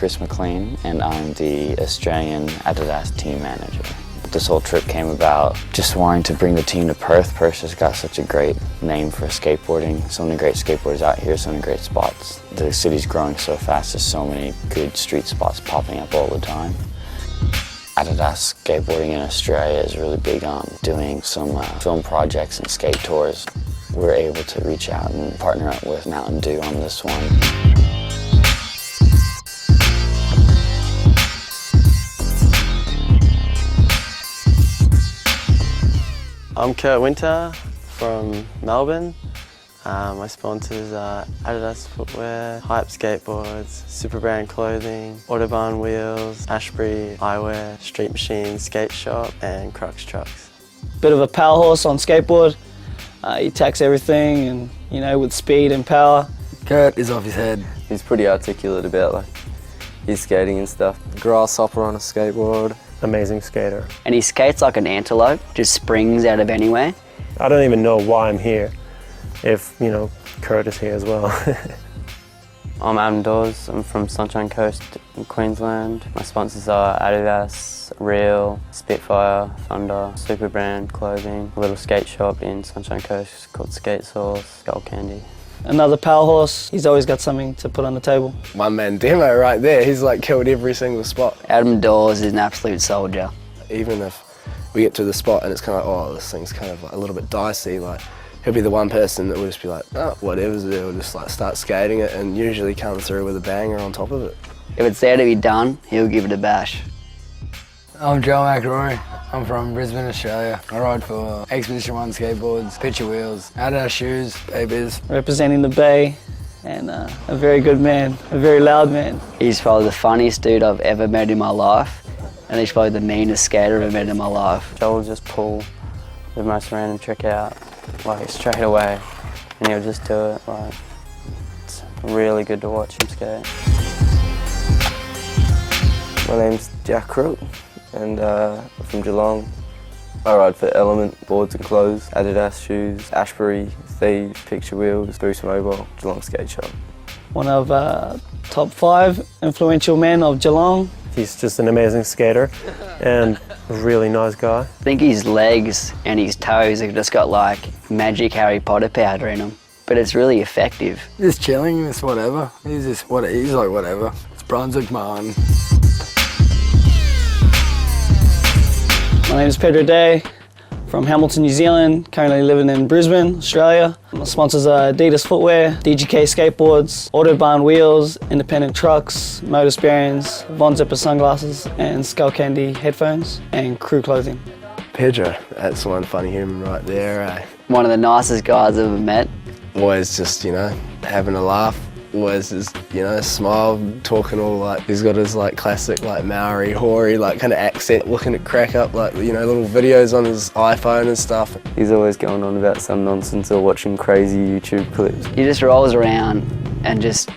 Chris McLean and I'm the Australian Adidas team manager. This whole trip came about just wanting to bring the team to Perth. Perth has got such a great name for skateboarding. So many great skateboarders out here, so many great spots. The city's growing so fast, there's so many good street spots popping up all the time. Adidas skateboarding in Australia is really big on doing some film projects and skate tours. We're able to reach out and partner up with Mountain Dew on this one. I'm Kurt Winter from Melbourne. My sponsors are Adidas footwear, Hype skateboards, Superbrand clothing, Autobahn wheels, Ashbury eyewear, Street Machine skate shop and Crux trucks. Bit of a power horse on skateboard. He attacks everything and, you know, with speed and power. Kurt is off his head. He's pretty articulate about his skating and stuff. Grasshopper on a skateboard. Amazing skater. And he skates like an antelope, just springs out of anywhere. I don't even know why I'm here if, you know, Kurt is here as well. I'm Adam Dawes. I'm from Sunshine Coast in Queensland. My sponsors are Adidas, Reel, Spitfire, Thunder, Superbrand clothing, a little skate shop in Sunshine Coast called Skate Sauce, Skull Candy. Another power horse. He's always got something to put on the table. One man demo right there. He's like killed every single spot. Adam Dawes is an absolute soldier. Even if we get to the spot and it's kind of like, oh, this thing's kind of like a little bit dicey, like he'll be the one person that will just be like, oh, whatever's there, we'll just like start skating it and usually come through with a banger on top of it. If it's there to be done, he'll give it a bash. I'm Joe McElroy. I'm from Brisbane, Australia. I ride for Expedition 1 skateboards, picture wheels, Adidas shoes, babies. Representing the Bay and a very good man, a very loud man. He's probably the funniest dude I've ever met in my life, and he's probably the meanest skater I've ever met in my life. Joe will just pull the most random trick out, like straight away, and he'll just do it. Like, it's really good to watch him skate. My name's Jack Crook and from Geelong. I ride for Element boards and clothes, Adidas shoes, Ashbury, Thieves, Picture Wheels, Boost Mobile, Geelong Skate Shop. One of top 5 influential men of Geelong. He's just an amazing skater and a really nice guy. I think his legs and his toes have just got like magic Harry Potter powder in them, but it's really effective. Just chilling, just whatever. He's like whatever. It's Brunswick man. My name is Pedro Day from Hamilton, New Zealand, currently living in Brisbane, Australia. My sponsors are adidas footwear, DGK skateboards, Autobahn wheels, independent trucks, Motor bearings, Von Zipper sunglasses, and Skull Candy headphones, and crew clothing. Pedro, that's one funny human right there. One of the nicest guys I've ever met. Always just, you know, having a laugh. Always just, you know, smile, talking all like, he's got his like classic like Maori, hoary like kind of accent, looking at crack up like, you know, little videos on his iPhone and stuff. He's always going on about some nonsense or watching crazy YouTube clips. He just rolls around and just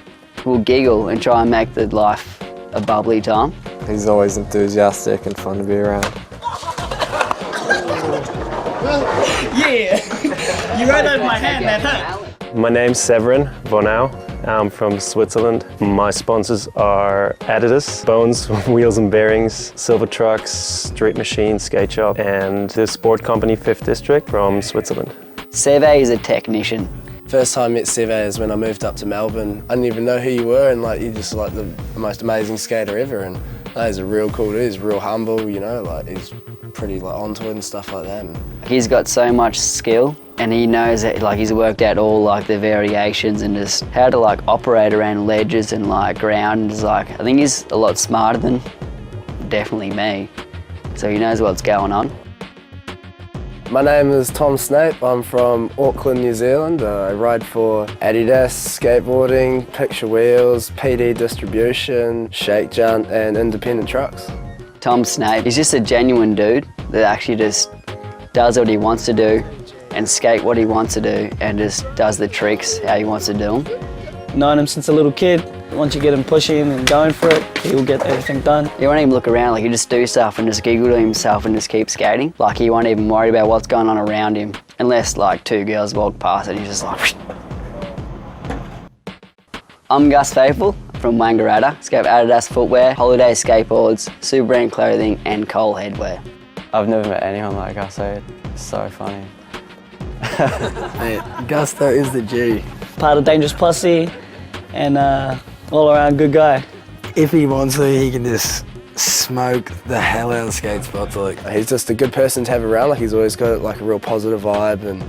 will giggle and try and make the life a bubbly time. He's always enthusiastic and fun to be around. Yeah! You right over my hand, man, huh? My name's Severin Vonau. I'm from Switzerland. My sponsors are Adidas, Bones, Wheels and Bearings, Silver Trucks, Street Machine, Skate Shop, and the sport company 5th District from Switzerland. Seve is a technician. First time I met Seve is when I moved up to Melbourne. I didn't even know who you were, and like you're just like the most amazing skater ever. And he's a real cool dude. He's real humble, you know, like he's pretty like onto it and stuff like that. And he's got so much skill, and he knows that like he's worked out all like the variations and just how to like operate around ledges and like ground. And just like I think he's a lot smarter than definitely me, so he knows what's going on. My name is Tom Snape. I'm from Auckland, New Zealand. I ride for Adidas, skateboarding, picture wheels, PD distribution, shake junt and independent trucks. Tom Snape, he's just a genuine dude that actually just does what he wants to do and skate what he wants to do and just does the tricks how he wants to do them. Known him since a little kid. Once you get him pushing and going for it, he will get everything done. He won't even look around, like he just do stuff and just giggle to himself and just keep skating. Like he won't even worry about what's going on around him, unless like 2 girls walk past and he's just like... I'm Gus Faithful from from Wangaratta. Skate Adidas footwear, holiday skateboards, super brand clothing, and Cole headwear. I've never met anyone like Gusto. It's so funny. Mate, Gusto is the G. Part of Dangerous Posse and all around good guy. If he wants to, he can just smoke the hell out of skate spots. Like, He's just a good person to have around. Like, he's always got like a real positive vibe, and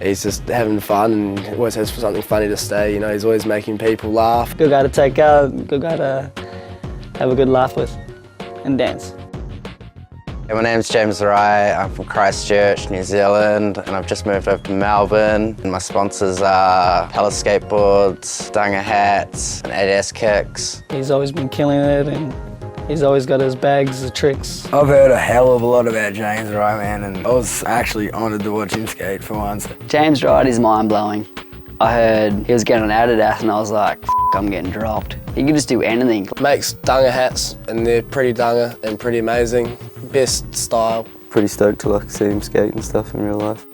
he's just having fun and always has something funny to say. You know, he's always making people laugh. Good guy to take out, good guy to have a good laugh with and dance. My name's James Rai, I'm from Christchurch, New Zealand, and I've just moved over to Melbourne. And my sponsors are Palace Skateboards, Dunga Hats, and adidas kicks. He's always been killing it, and he's always got his bags of tricks. I've heard a hell of a lot about James Wright, man, and I was actually honoured to watch him skate for once. James Wright is mind-blowing. I heard he was getting on Adidas and I was like, F I'm getting dropped. He can just do anything. Makes Dunga hats, and they're pretty Dunga and pretty amazing. Best style. Pretty stoked to like see him skate and stuff in real life.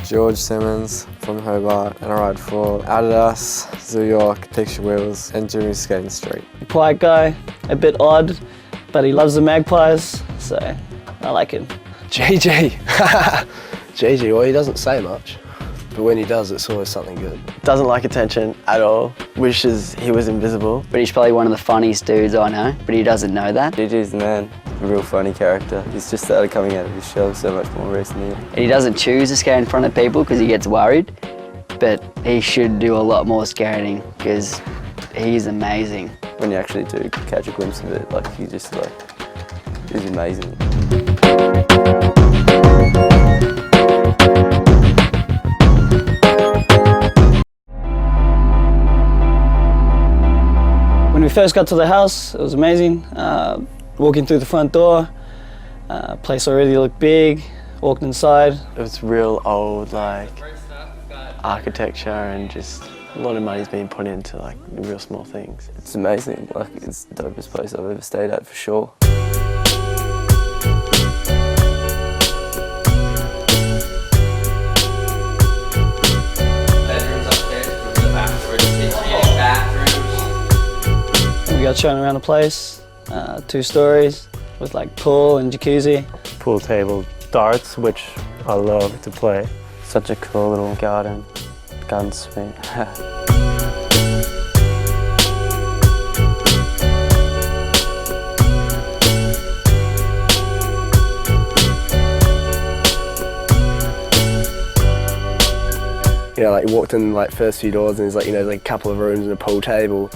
George Simmons from Hobart, and I ride for Adidas, New York, Picture Wheels, and Jimmy's Skating Street. Quiet guy, a bit odd, but he loves the Magpies, so I like him. JJ. JJ, well, he doesn't say much, but when he does, it's always something good. Doesn't like attention at all. Wishes he was invisible. But he's probably one of the funniest dudes I know, but he doesn't know that. DJ's the man. A real funny character. He's just started coming out of his shell so much more recently. And he doesn't choose to skate in front of people because he gets worried, but he should do a lot more skating because he's amazing. When you actually do catch a glimpse of it, like he just like, is amazing. When we first got to the house, it was amazing. Walking through the front door, place already looked big. Walked inside. It was real old, like architecture, and just a lot of money's been put into like real small things. It's amazing. Like it's the dopest place I've ever stayed at for sure. We got shown around the place, 2 stories with like pool and jacuzzi. Pool table, darts, which I love to play. Such a cool little garden suite. You know, like you walked in like first few doors and there's like, you know, like a couple of rooms and a pool table.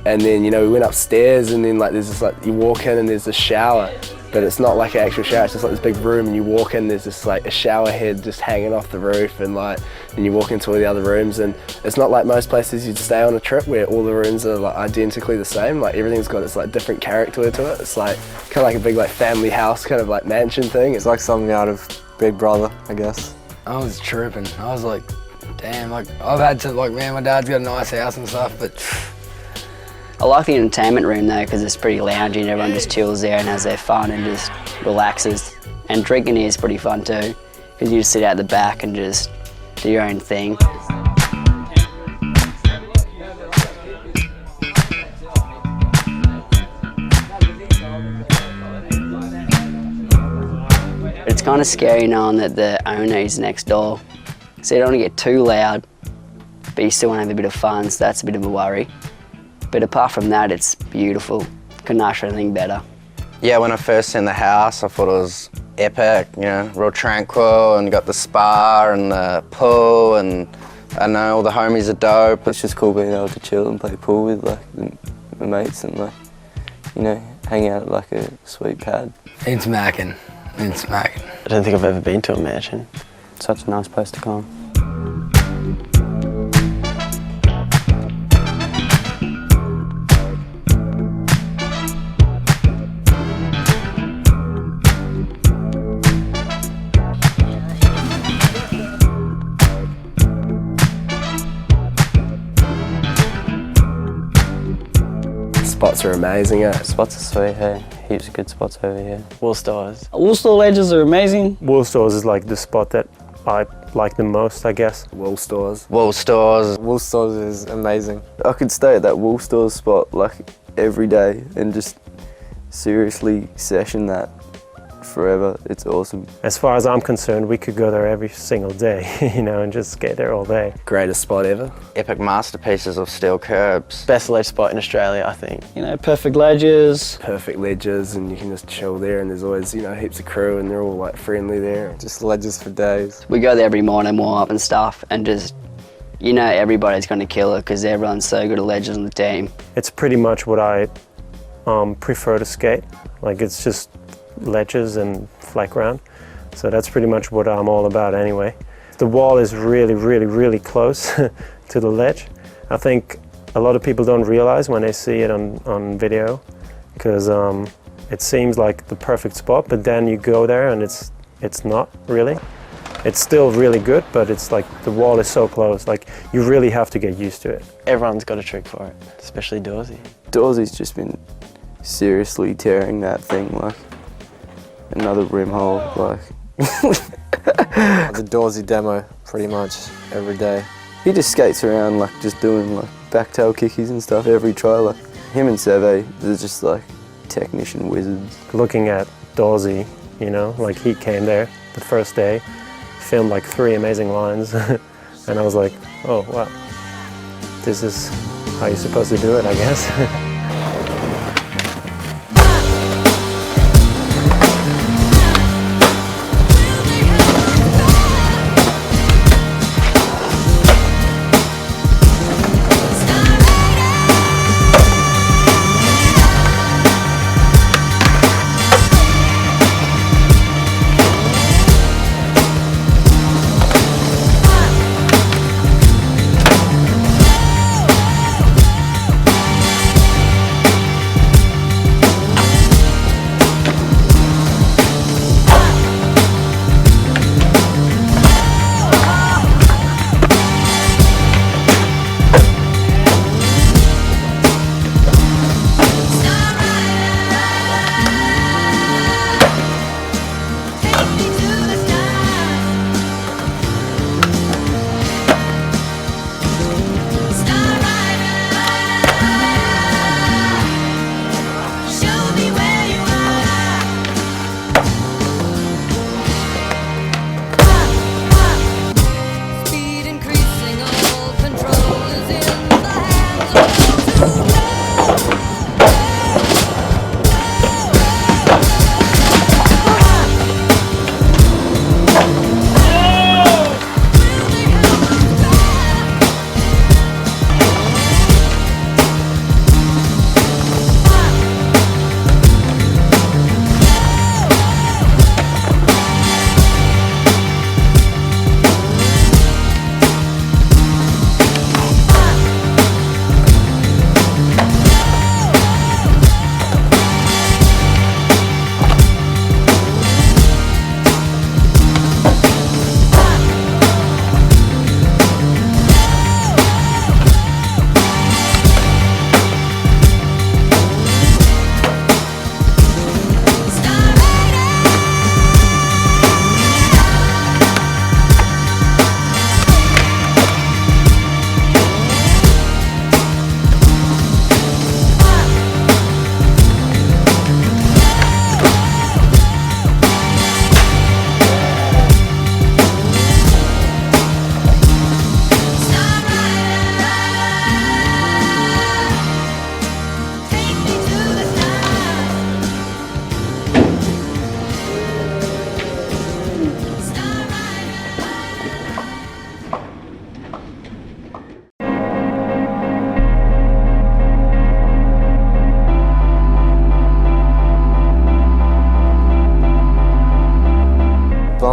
And then, you know, we went upstairs and then like there's this like, you walk in and there's a shower, but it's not like an actual shower, it's just like this big room, and you walk in, there's this like a shower head just hanging off the roof, and like, then you walk into all the other rooms, and it's not like most places you'd stay on a trip where all the rooms are like identically the same. Like everything's got its like different character to it. It's like kind of like a big like family house kind of like mansion thing. It's like something out of Big Brother, I guess. I was tripping. I was like, damn, like I've had to, like, man, my dad's got a nice house and stuff, but I like the entertainment room though because it's pretty loungy and everyone just chills there and has their fun and just relaxes. And drinking here is pretty fun too because you just sit out the back and just do your own thing. It's kind of scary knowing that the owner is next door, so you don't want to get too loud, but you still want to have a bit of fun, so that's a bit of a worry. But apart from that, it's beautiful. Couldn't ask for anything better. Yeah, when I first seen the house, I thought it was epic, you know, real tranquil, and you got the spa and the pool, and I know all the homies are dope. It's just cool being able to chill and play pool with like the mates and like, you know, hang out at like a sweet pad. it's macking. It's macking. I don't think I've ever been to a mansion. It's such a nice place to come. Spots are amazing, eh? Spots are sweet, hey. Heaps of good spots over here. Wool stores. Wool store ledges are amazing. Wool Stores is like the spot that I like the most, I guess. Wool stores. Wool stores. Wool stores is amazing. I could stay at that wool stores spot like every day and just seriously session that forever. It's awesome. As far as I'm concerned, we could go there every single day, you know, and just skate there all day. Greatest spot ever. Epic masterpieces of steel curbs. Best ledge spot in Australia, I think. You know, perfect ledges. Perfect ledges, and you can just chill there, and there's always, you know, heaps of crew, and they're all like friendly there. Just ledges for days. We go there every morning, warm up and stuff, and just, you know, everybody's going to kill it because everyone's so good at ledges on the team. It's pretty much what I prefer to skate. Like, it's just ledges and flat ground. So that's pretty much what I'm all about anyway. The wall is really, really, really close to the ledge. I think a lot of people don't realize when they see it on video, because it seems like the perfect spot, but then you go there and it's not really. It's still really good, but it's like the wall is so close, like you really have to get used to it. Everyone's got a trick for it, especially Dawsey. Dawsey's just been seriously tearing that thing like another rim hole, like. The Dawsey demo pretty much every day. He just skates around like just doing like backtail kickies and stuff every try. Like him and Seve, they're just like technician wizards. Looking at Dawsey, you know, like he came there the first day, filmed like 3 amazing lines, and I was like, oh wow, this is how you're supposed to do it, I guess.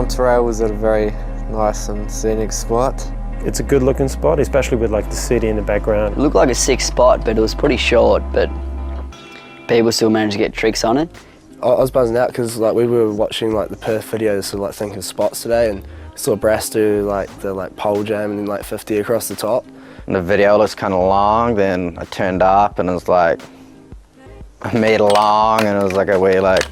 Trail was at a very nice and scenic spot. It's a good looking spot, especially with like the city in the background. It looked like a sick spot, but it was pretty short, but people still managed to get tricks on it. I was buzzing out because like we were watching like the Perth videos, so like thinking spots today, and saw Brass do like the pole jam and then like 50 across the top. And the video looks kind of long, then I turned up and it was like a meter long, and it was like a wee like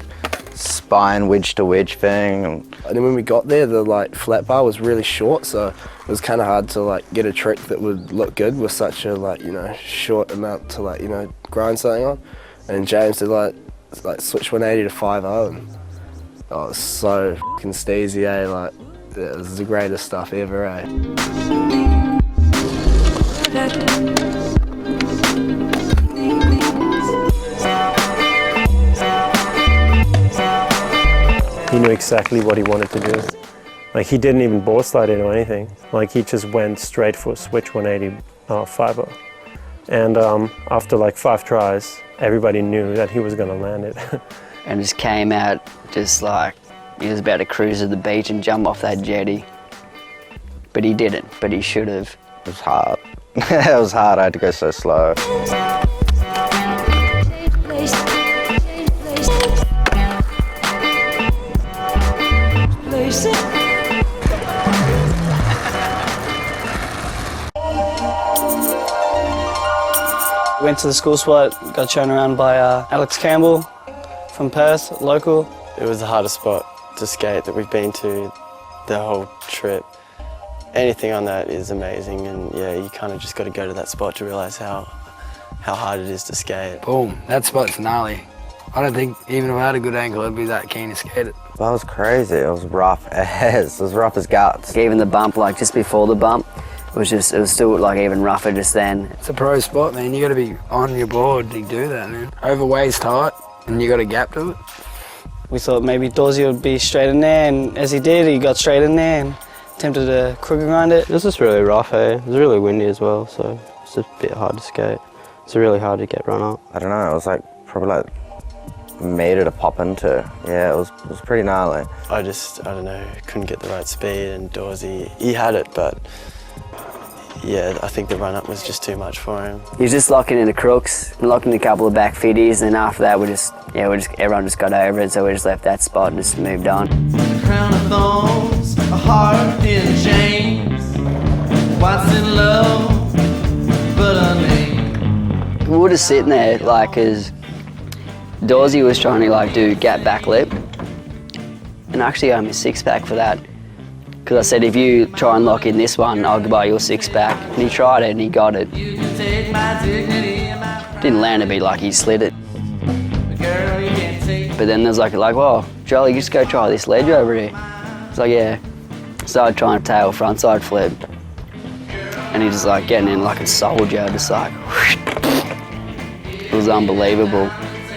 spine wedge to wedge thing. And then when we got there, the like flat bar was really short, so it was kind of hard to like get a trick that would look good with such a like, you know, short amount to like, you know, grind something on. And James did like switch 180 to 5.0, and oh, it was so fucking steezy, eh? Like, it was the greatest stuff ever, eh? He knew exactly what he wanted to do. Like, he didn't even board slide it or anything. Like, he just went straight for switch 180 5.0. And after like 5 tries, everybody knew that he was gonna land it. And just came out just like he was about to cruise to the beach and jump off that jetty. But he didn't, but he should have. It was hard. It was hard, I had to go so slow. Went to the school spot, got shown around by Alex Campbell from Perth, local. It was the hardest spot to skate that we've been to the whole trip. Anything on that is amazing, and yeah, you kind of just got to go to that spot to realise how hard it is to skate. Boom, that spot's gnarly. I don't think even if I had a good ankle, I'd be that keen to skate it. That was crazy. It was rough as, it was rough as guts. Even the bump, like just before the bump, it was still like even rougher just then. It's a pro spot, man. You got to be on your board to do that, man. Over waist height, and you got a gap to it. We thought maybe Dorsey would be straight in there, and as he did, he got straight in there and attempted to crooked grind it. It was just really rough, eh? It was really windy as well, so it's a bit hard to skate. It's really hard to get run up. I don't know, it was like probably like a metre to pop into. Yeah, it was pretty gnarly. I don't know, couldn't get the right speed, and Dorsey, he had it, but yeah, I think the run-up was just too much for him. He was just locking into crooks, locking a couple of back fitties, and after that everyone just got over it, so we just left that spot and just moved on. Crown of thorns, a heart in chains, what's in love but a name. We were just sitting there, like, cause Dorsey was trying to like do gap back lip, and actually owed me a 6-pack for that. Because I said, if you try and lock in this one, I'll buy your 6-pack. And he tried it and he got it. Didn't land a bit, like he slid it. But then there's like, well, Charlie, just go try this ledge over here. It's like, yeah. Started trying to tail frontside flip. And he just like getting in like a soldier, just like, whoosh. It was unbelievable.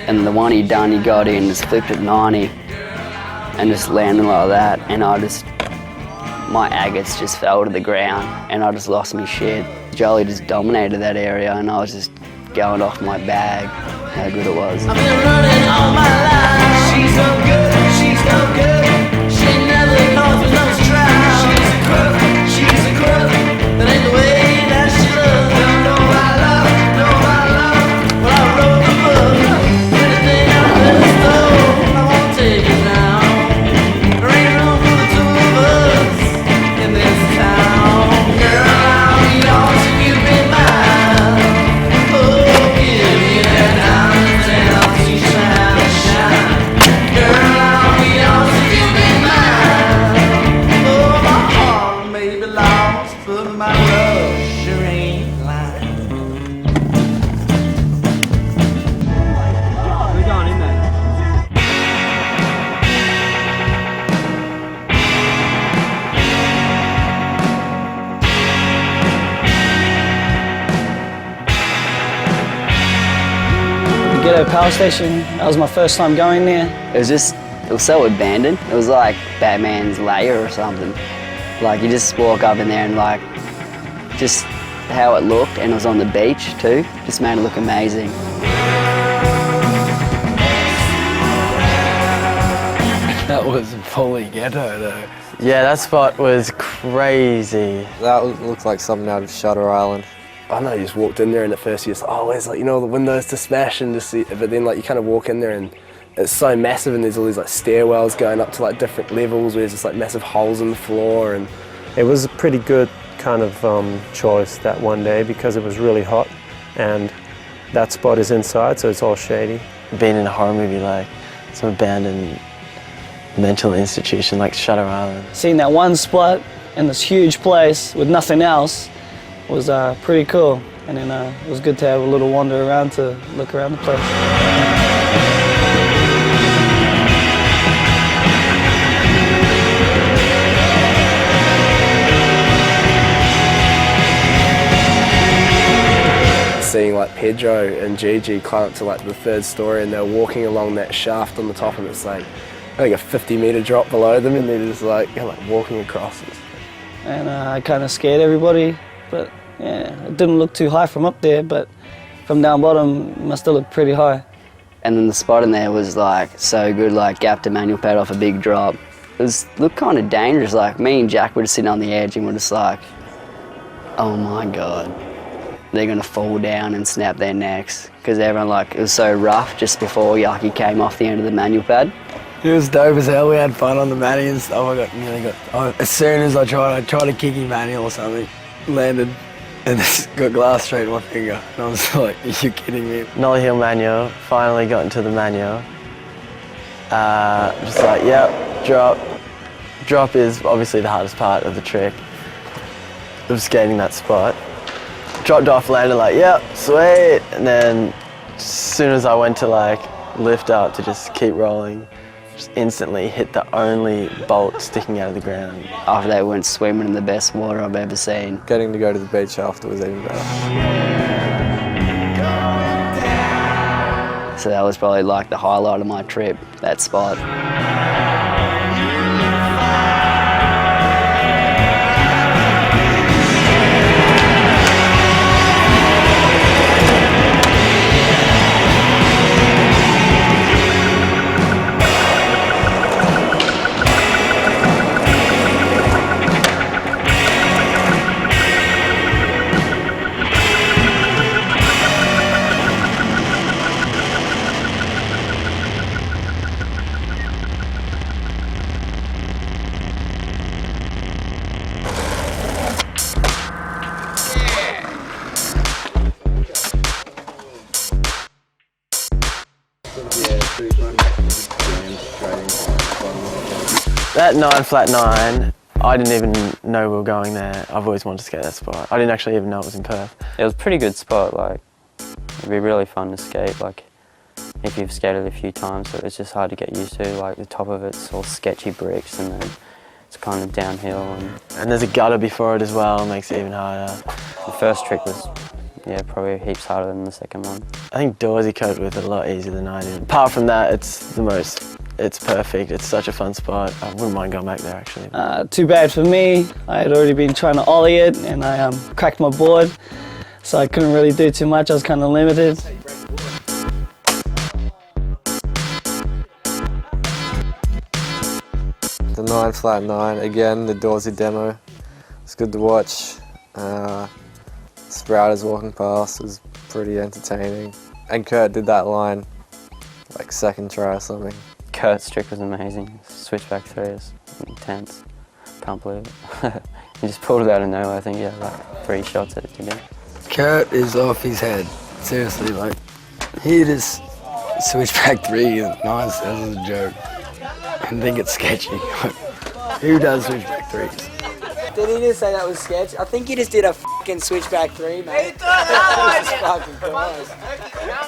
And the one he done, he got in, just flipped at 90 and just landed like that. And my agates just fell to the ground and I just lost my shit. Jolly just dominated that area and I was just going off my bag, how good it was. I've been running all my life. She's no good, she's no good. She never causes no strife. She's a crook, that ain't the way that she looks. Don't know my love, well I wrote the book. Anything I ever stole, I won't take it now. There ain't room for the two of us in this town. Girl, I'll be yours if you be mine. Oh, give me that diamond and I'll teach you how to shine. Girl, I'll be yours if you be mine. Oh, my heart may be lost, but my love sure ain't lying. We're going in there. Ghetto Power Station, that was my first time going there. It was so abandoned. It was like Batman's lair or something. Like you just walk up in there and like, just how it looked, and it was on the beach too, just made it look amazing. That was fully ghetto though. Yeah, that spot was crazy. That looks like something out of Shutter Island. I know, you just walked in there and at first you're just, oh, where's like, you know, the windows to smash and just see, but then like you kind of walk in there and it's so massive and there's all these like stairwells going up to like different levels where there's just like massive holes in the floor. And It was a pretty good kind of choice that one day because it was really hot and that spot is inside, so it's all shady. Being in a horror movie, like some abandoned mental institution like Shutter Island. Seeing that one spot in this huge place with nothing else was pretty cool. And then it was good to have a little wander around to look around the place. Seeing like Pedro and Gigi climb up to like the 3rd story, and they're walking along that shaft on the top, and it's like I think a 50-meter drop below them, and they're just like walking across it. And I kind of scared everybody, but yeah, it didn't look too high from up there, but from down bottom it must have looked pretty high. And then the spot in there was like so good, like gap to manual pad off a big drop. It looked kind of dangerous. Like me and Jack were just sitting on the edge and we're just like, oh my God, they're gonna fall down and snap their necks. Because everyone, like, it was so rough just before Yaki came off the end of the manual pad. It was dope as hell. We had fun on the Manny and stuff. As soon as I tried to kick him manual or something, landed and just got glass straight in my finger. And I was like, are you kidding me? Nollie Hill manual, finally got into the manual. Just like, yep, drop. Drop is obviously the hardest part of the trick of skating that spot. Dropped off, landed like, yep, sweet. And then as soon as I went to like lift up to just keep rolling, just instantly hit the only bolt sticking out of the ground. After that, we went swimming in the best water I've ever seen. Getting to go to the beach after was even better. So that was probably like the highlight of my trip, that spot. That 9 flat 9, I didn't even know we were going there. I've always wanted to skate that spot. I didn't actually even know it was in Perth. It was a pretty good spot. Like, it'd be really fun to skate. Like, if you've skated a few times, so it's just hard to get used to. Like, the top of it's all sketchy bricks, and then it's kind of downhill. And there's a gutter before it as well, makes it even harder. The first trick was, yeah, probably heaps harder than the second one. I think Dawsey coped with it a lot easier than I did. Apart from that, it's perfect. It's such a fun spot. I wouldn't mind going back there actually. Too bad for me. I had already been trying to ollie it and I cracked my board, so I couldn't really do too much. I was kind of limited. The 9 flat 9, again, the Dawsey demo. It's good to watch. Sprouters walking past was pretty entertaining. And Kurt did that line like second try or something. Kurt's trick was amazing. Switchback 3 is intense. Can't believe it. He just pulled it out of nowhere. I think he had like 3 shots at it again. Kurt is off his head. Seriously, like, he just switchback 3 and 9 says it's a joke. And think it's sketchy. Who does switchback 3s? Did he just say that was sketch? I think he just did a fucking switchback 3, mate. Fucking Christ.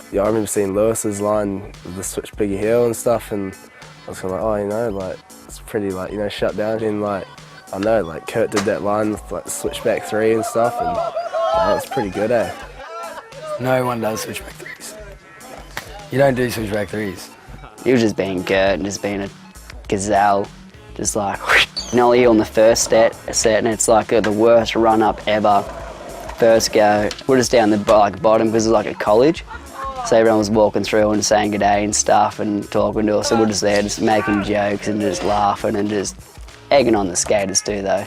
Yeah, I remember seeing Lewis's line with the switch biggie heel and stuff, and I was kind of like, oh, you know, like, it's pretty, like, you know, shut down. And like, I know, like, Kurt did that line with like the switchback 3 and stuff, and that was pretty good, eh? No one does switchback 3s. You don't do switchback 3s. He was just being Kurt and just being a gazelle, just like Nollie on the first set, and it's like the worst run up ever. First go, we're just down the bottom because it was like a college, so everyone was walking through and saying good day and stuff and talking to us, so we're just there just making jokes and just laughing and just egging on the skaters too though.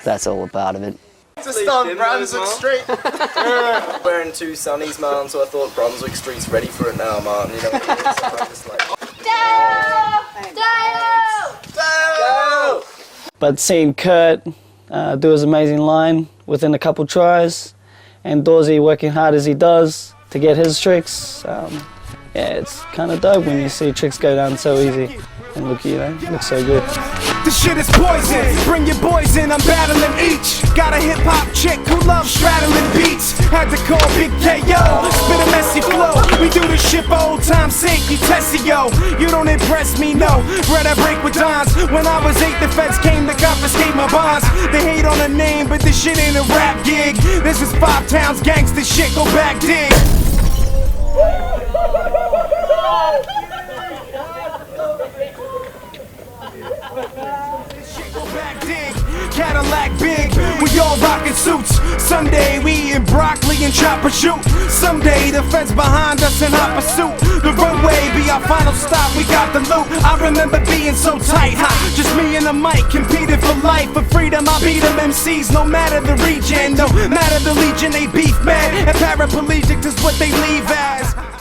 That's all a part of it. Just on Brunswick Street. Wearing 2 sunnies, man, so I thought Brunswick Street's ready for it now, man. You know what I mean? So I'm just like, Dale! But seeing Kurt do his amazing line within a couple tries, and Dawsey working hard as he does to get his tricks, yeah, it's kind of dope when you see tricks go down so easy. and look, you know, looks so good. This shit is poison. Bring your boys in, I'm battling each. Got a hip hop chick who loves straddling beats. Had to call Big KO, spit a messy flow. We do this shit for old time's sake, you Tessio. You don't impress me, no. Bread I break with dons. When I was 8, the feds came to confiscate my bonds. They hate on the name, but this shit ain't a rap gig. This is 5 towns gangsta shit, go back dig. Cadillac big, we all rockin' suits. Someday we eatin' broccoli and chopper shoot. Someday the fence behind us in hot pursuit. The runway be our final stop, we got the loot. I remember being so tight, just me and the mic, competing for life, for freedom. I beat them MCs, no matter the region, no matter the legion. They beef mad, and paraplegic is what they leave as.